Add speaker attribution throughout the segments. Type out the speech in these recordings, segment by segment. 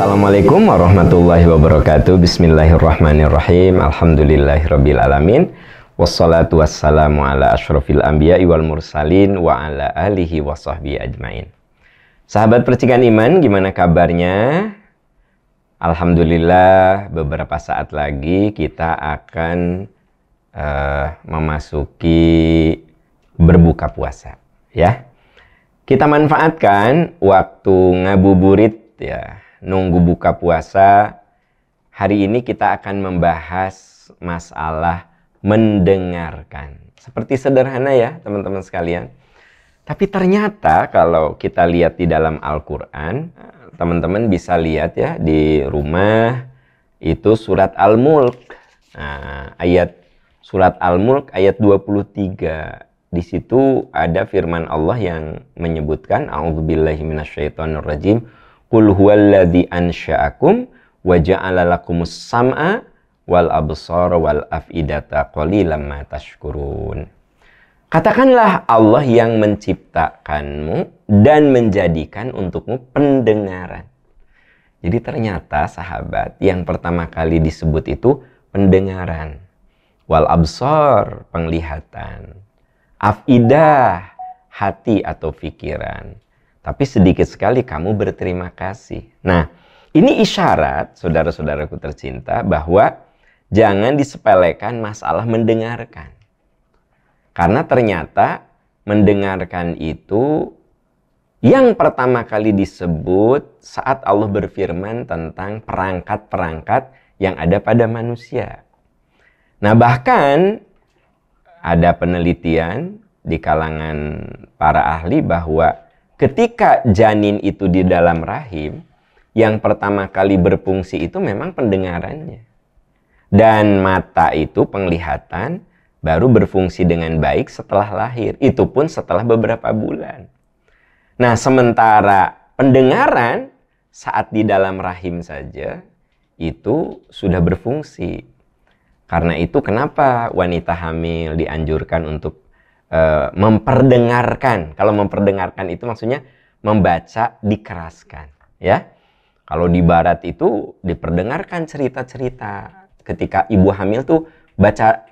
Speaker 1: Assalamualaikum warahmatullahi wabarakatuh. Bismillahirrahmanirrahim. Alhamdulillahirabbil alamin. Wassalatu wassalamu ala asyrofil anbiya'i wal mursalin wa ala alihi wa sahbihi ajmain. Sahabat percikan iman, gimana kabarnya? Alhamdulillah, beberapa saat lagi kita akan memasuki berbuka puasa, ya. Kita manfaatkan waktu ngabuburit, ya, nunggu buka puasa. Hari ini kita akan membahas masalah mendengarkan. Seperti sederhana ya teman-teman sekalian. Tapi ternyata kalau kita lihat di dalam Al-Quran, teman-teman bisa lihat ya di rumah, itu surat Al-Mulk. Nah, surat Al-Mulk ayat 23. Di situ ada firman Allah yang menyebutkan, A'udzubillahi minasyaitonirrajim. Qul huwallazi ansha'akum wa ja'ala lakumus sam'a wal absara wal af'idata qalilan ma tashkurun. Katakanlah Allah yang menciptakanmu dan menjadikan untukmu pendengaran. Jadi ternyata sahabat, yang pertama kali disebut itu pendengaran. Wal absar, penglihatan. Afidah, hati atau pikiran. Tapi sedikit sekali kamu berterima kasih. Nah, ini isyarat, saudara-saudaraku tercinta, bahwa jangan disepelekan masalah mendengarkan. Karena ternyata mendengarkan itu yang pertama kali disebut saat Allah berfirman tentang perangkat-perangkat yang ada pada manusia. Nah, bahkan ada penelitian di kalangan para ahli bahwa ketika janin itu di dalam rahim, yang pertama kali berfungsi itu memang pendengarannya. Dan mata itu, penglihatan, baru berfungsi dengan baik setelah lahir. Itu pun setelah beberapa bulan. Nah, sementara pendengaran saat di dalam rahim saja itu sudah berfungsi. Karena itu kenapa wanita hamil dianjurkan untuk memperdengarkan. Kalau memperdengarkan itu maksudnya membaca dikeraskan, ya. Kalau di barat itu diperdengarkan cerita-cerita. Ketika ibu hamil tuh baca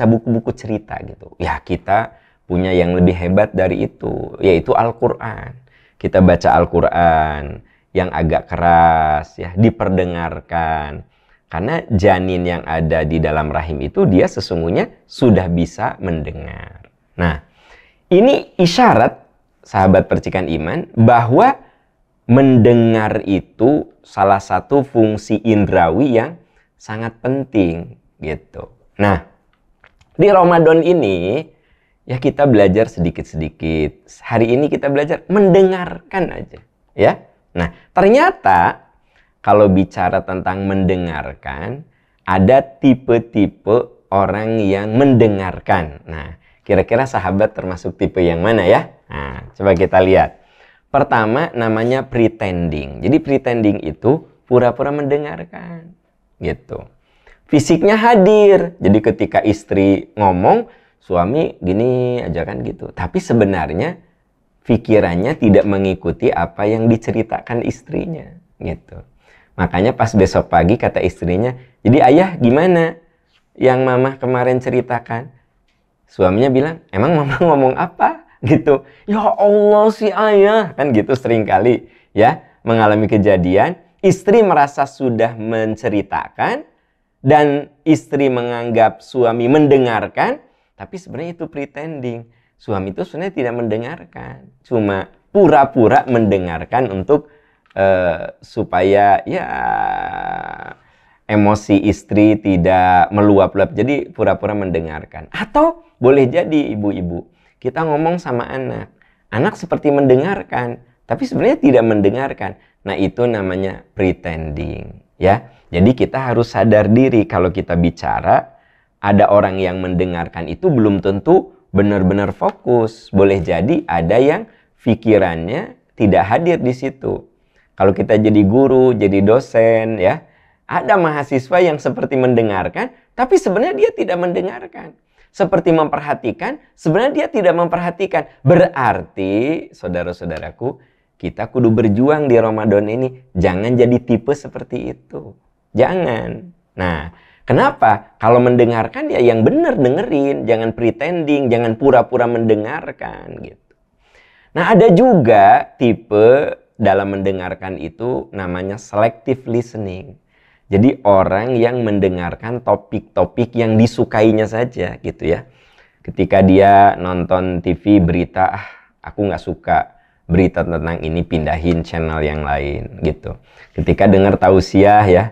Speaker 1: buku-buku cerita gitu. Ya, kita punya yang lebih hebat dari itu, yaitu Al-Qur'an. Kita baca Al-Qur'an yang agak keras, ya, diperdengarkan. Karena janin yang ada di dalam rahim itu dia sesungguhnya sudah bisa mendengar. Nah, ini isyarat sahabat percikan iman bahwa mendengar itu salah satu fungsi indrawi yang sangat penting gitu. Nah, di Ramadan ini ya kita belajar sedikit-sedikit. Hari ini kita belajar mendengarkan aja, ya. Nah, ternyata kalau bicara tentang mendengarkan, ada tipe-tipe orang yang mendengarkan. Nah, kira-kira sahabat termasuk tipe yang mana ya? Nah, coba kita lihat. Pertama, namanya pretending. Jadi pretending itu pura-pura mendengarkan, gitu. Fisiknya hadir. Jadi ketika istri ngomong, suami gini aja kan gitu. Tapi sebenarnya pikirannya tidak mengikuti apa yang diceritakan istrinya, gitu. Makanya pas besok pagi kata istrinya, jadi ayah gimana yang mama kemarin ceritakan? Suaminya bilang, emang mama ngomong apa? Gitu. Ya Allah si ayah. Kan gitu seringkali ya mengalami kejadian. Istri merasa sudah menceritakan dan istri menganggap suami mendengarkan. Tapi sebenarnya itu pretending. Suami itu sebenarnya tidak mendengarkan. Cuma pura-pura mendengarkan untuk supaya ya emosi istri tidak meluap-luap. Jadi pura-pura mendengarkan. Atau boleh jadi ibu-ibu, kita ngomong sama anak. Anak seperti mendengarkan, tapi sebenarnya tidak mendengarkan. Nah, itu namanya pretending, ya. Jadi kita harus sadar diri kalau kita bicara, ada orang yang mendengarkan itu belum tentu benar-benar fokus. Boleh jadi ada yang pikirannya tidak hadir di situ. Kalau kita jadi guru, jadi dosen, ya, ada mahasiswa yang seperti mendengarkan, tapi sebenarnya dia tidak mendengarkan. Seperti memperhatikan, sebenarnya dia tidak memperhatikan. Berarti, saudara-saudaraku, kita kudu berjuang di Ramadan ini. Jangan jadi tipe seperti itu. Jangan. Nah, kenapa? Kalau mendengarkan ya yang benar dengerin. Jangan pretending, jangan pura-pura mendengarkan gitu. Nah, ada juga tipe dalam mendengarkan itu namanya selective listening. Jadi orang yang mendengarkan topik-topik yang disukainya saja gitu ya. Ketika dia nonton TV berita, aku nggak suka berita tentang ini, pindahin channel yang lain gitu. Ketika dengar tausiah ya,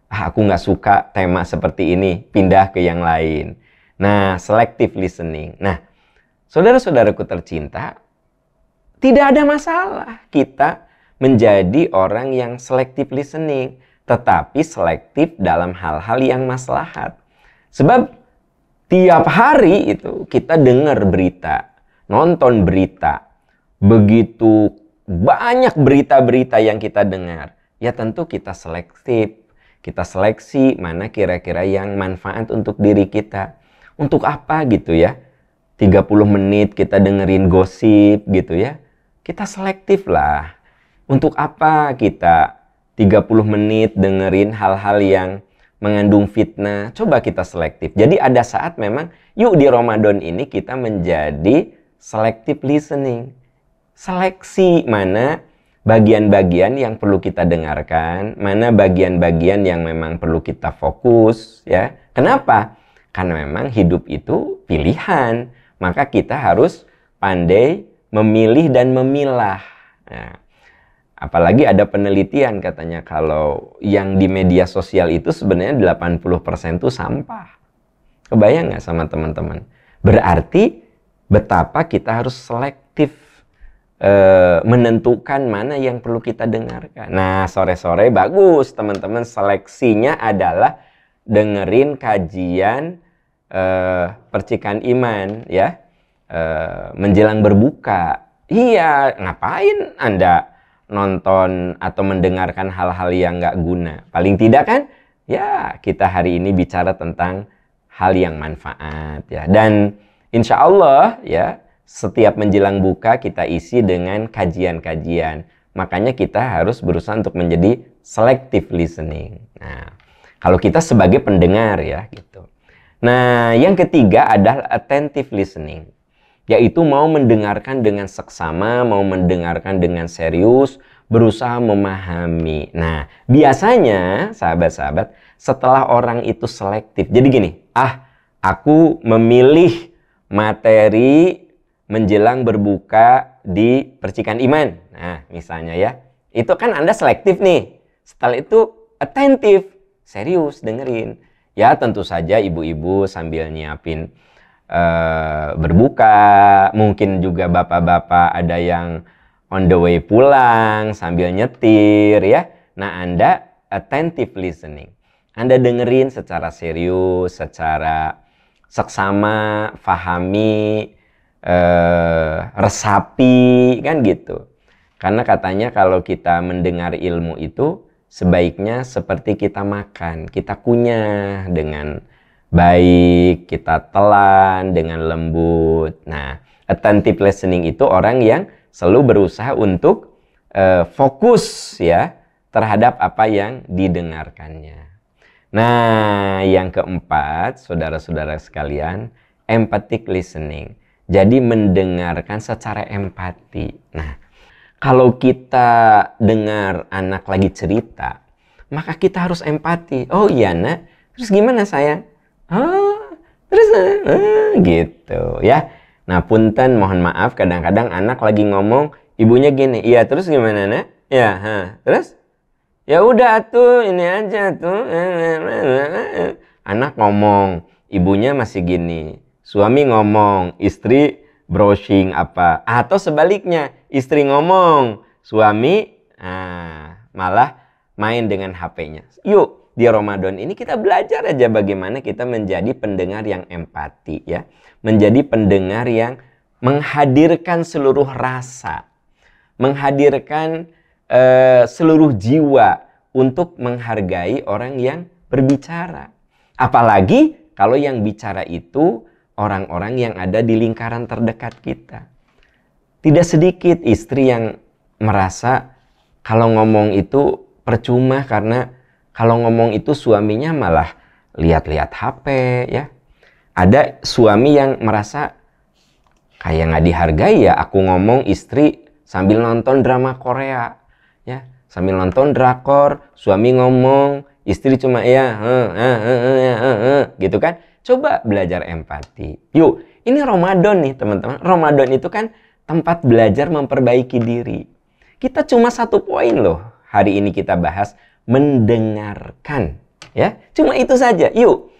Speaker 1: aku nggak suka tema seperti ini, pindah ke yang lain. Nah, selective listening. Nah, saudara-saudaraku tercinta, tidak ada masalah kita menjadi orang yang selective listening, tetapi selektif dalam hal-hal yang maslahat. Sebab tiap hari itu kita dengar berita, nonton berita, begitu banyak berita-berita yang kita dengar, ya tentu kita selektif. Kita seleksi mana kira-kira yang manfaat untuk diri kita. Untuk apa gitu ya? 30 menit kita dengerin gosip gitu ya. Kita selektif lah. Untuk apa kita 30 menit dengerin hal-hal yang mengandung fitnah? Coba kita selektif. Jadi ada saat memang, yuk di Ramadan ini kita menjadi selective listening. Seleksi mana bagian-bagian yang perlu kita dengarkan, mana bagian-bagian yang memang perlu kita fokus, ya. Kenapa? Karena memang hidup itu pilihan, maka kita harus pandai memilih dan memilah. Nah, apalagi ada penelitian katanya kalau yang di media sosial itu sebenarnya 80% itu sampah. Kebayang nggak sama teman-teman? Berarti betapa kita harus selektif menentukan mana yang perlu kita dengarkan. Nah, sore-sore bagus teman-teman, seleksinya adalah dengerin kajian percikan iman ya, menjelang berbuka. Iya, ngapain Anda nonton atau mendengarkan hal-hal yang nggak guna? Paling tidak kan, ya kita hari ini bicara tentang hal yang manfaat ya. Dan insya Allah ya, setiap menjelang buka kita isi dengan kajian-kajian. Makanya kita harus berusaha untuk menjadi selective listening. Nah, kalau kita sebagai pendengar ya gitu. Nah, yang ketiga adalah attentive listening. Yaitu mau mendengarkan dengan seksama, mau mendengarkan dengan serius, berusaha memahami. Nah, biasanya sahabat-sahabat, setelah orang itu selektif. Jadi gini, aku memilih materi menjelang berbuka di percikan iman. Nah, misalnya ya. Itu kan Anda selektif nih. Setelah itu atentif, serius dengerin. Ya, tentu saja ibu-ibu sambil nyiapin berbuka. Mungkin juga bapak-bapak ada yang on the way pulang sambil nyetir ya. Nah, Anda attentive listening. Anda dengerin secara serius, secara seksama, fahami, resapi kan gitu. Karena katanya kalau kita mendengar ilmu itu sebaiknya seperti kita makan, kita kunyah dengan baik, kita telan dengan lembut. Nah, attentive listening itu orang yang selalu berusaha untuk fokus ya terhadap apa yang didengarkannya. Nah, yang keempat, saudara-saudara sekalian, empathic listening. Jadi mendengarkan secara empati. Nah, kalau kita dengar anak lagi cerita, maka kita harus empati. Oh iya nak, terus gimana sayang? Terus gitu ya. Nah, punten mohon maaf kadang-kadang anak lagi ngomong, ibunya gini, iya terus gimana nak? Ya, terus? Ya udah tuh ini aja tuh. Anak ngomong, ibunya masih gini. Suami ngomong, istri browsing apa. Atau sebaliknya, istri ngomong, suami malah main dengan HP-nya. Yuk, di Ramadan ini kita belajar aja bagaimana kita menjadi pendengar yang empati ya. Menjadi pendengar yang menghadirkan seluruh rasa. Menghadirkan seluruh jiwa untuk menghargai orang yang berbicara. Apalagi kalau yang bicara itu orang-orang yang ada di lingkaran terdekat kita. Tidak sedikit istri yang merasa kalau ngomong itu percuma karena kalau ngomong itu suaminya malah lihat-lihat HP ya. Ada suami yang merasa kayak nggak dihargai ya, aku ngomong istri sambil nonton drama Korea ya, sambil nonton drakor, suami ngomong, istri cuma ya gitu kan. Coba belajar empati. Yuk, ini Ramadan nih teman-teman. Ramadan itu kan tempat belajar memperbaiki diri. Kita cuma 1 poin loh hari ini kita bahas, mendengarkan ya. Cuma itu saja. Yuk,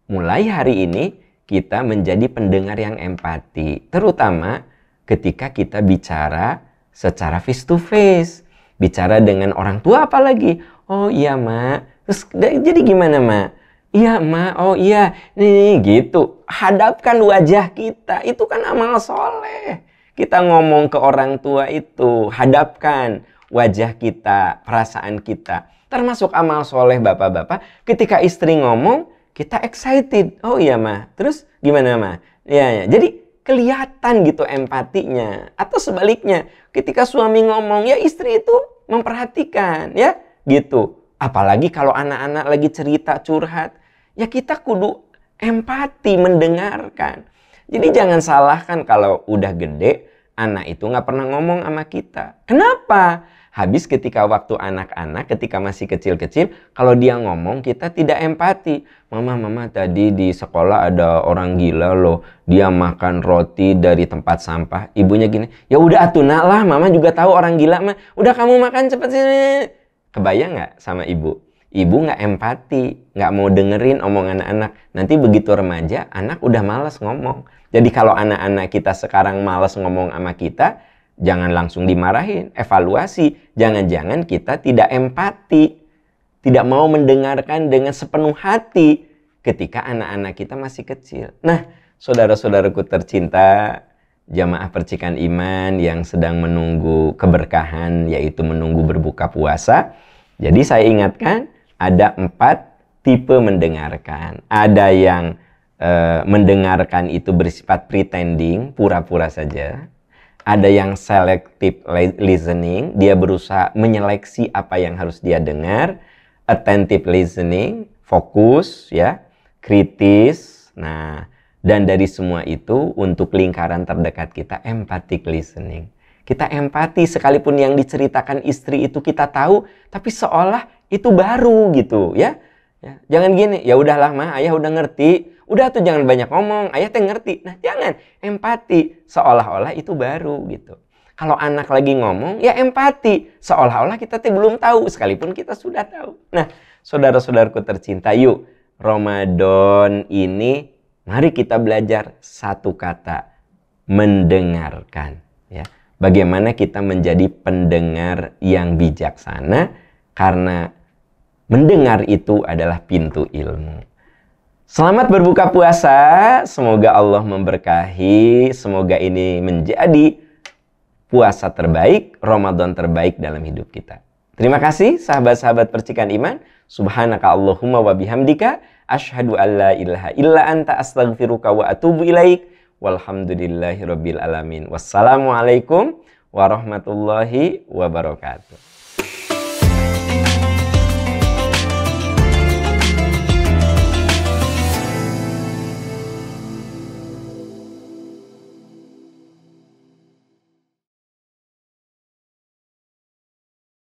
Speaker 1: mulai hari ini kita menjadi pendengar yang empati, terutama ketika kita bicara secara face to face, bicara dengan orang tua apalagi. Oh iya mak, terus jadi gimana mak? Iya mak, oh iya, nih gitu. Hadapkan wajah kita, itu kan amal soleh. Kita ngomong ke orang tua itu, hadapkan wajah kita, perasaan kita. Termasuk amal soleh bapak-bapak, ketika istri ngomong, kita excited. Oh iya mah. Terus gimana mah? Ya. Jadi kelihatan gitu empatinya. Atau sebaliknya, ketika suami ngomong, ya istri itu memperhatikan ya gitu. Apalagi kalau anak-anak lagi cerita curhat, ya kita kudu empati mendengarkan. Jadi jangan salahkan kalau udah gede, anak itu nggak pernah ngomong sama kita. Kenapa? Habis ketika waktu anak-anak, ketika masih kecil-kecil, kalau dia ngomong kita tidak empati. Mama tadi di sekolah ada orang gila loh, dia makan roti dari tempat sampah. Ibunya gini, ya udah atuh nak lah, mama juga tahu orang gila mah. Udah kamu makan cepet sini. Kebayang nggak sama ibu? Ibu nggak empati, nggak mau dengerin omongan anak. Nanti begitu remaja, anak udah malas ngomong. Jadi kalau anak-anak kita sekarang malas ngomong sama kita, jangan langsung dimarahin, evaluasi. Jangan-jangan kita tidak empati, tidak mau mendengarkan dengan sepenuh hati ketika anak-anak kita masih kecil. Nah, saudara-saudaraku tercinta, jamaah percikan iman yang sedang menunggu keberkahan, yaitu menunggu berbuka puasa. Jadi saya ingatkan, ada 4 tipe mendengarkan. Ada yang mendengarkan itu bersifat pretending, pura-pura saja. Ada yang selective listening, dia berusaha menyeleksi apa yang harus dia dengar. Attentive listening, fokus ya, kritis. Nah, dan dari semua itu untuk lingkaran terdekat kita, empathic listening. Kita empati sekalipun yang diceritakan istri itu kita tahu, tapi seolah itu baru gitu ya. Jangan gini, ya udahlah mah, ayah udah ngerti. Udah tuh jangan banyak ngomong, ayah teh ngerti. Nah jangan, empati. Seolah-olah itu baru gitu. Kalau anak lagi ngomong, ya empati. Seolah-olah kita teh belum tahu, sekalipun kita sudah tahu. Nah, saudara-saudaraku tercinta, yuk. Ramadan ini, mari kita belajar 1 kata. Mendengarkan. Ya. Bagaimana kita menjadi pendengar yang bijaksana, karena mendengar itu adalah pintu ilmu. Selamat berbuka puasa, semoga Allah memberkahi, semoga ini menjadi puasa terbaik, Ramadan terbaik dalam hidup kita. Terima kasih sahabat-sahabat percikan iman. Subhanaka Allahumma wa bihamdika, asyhadu an la ilaha illa anta astaghfiruka wa atubu ilaik. Walhamdulillahi rabbil alamin. Wassalamualaikum warahmatullahi wabarakatuh.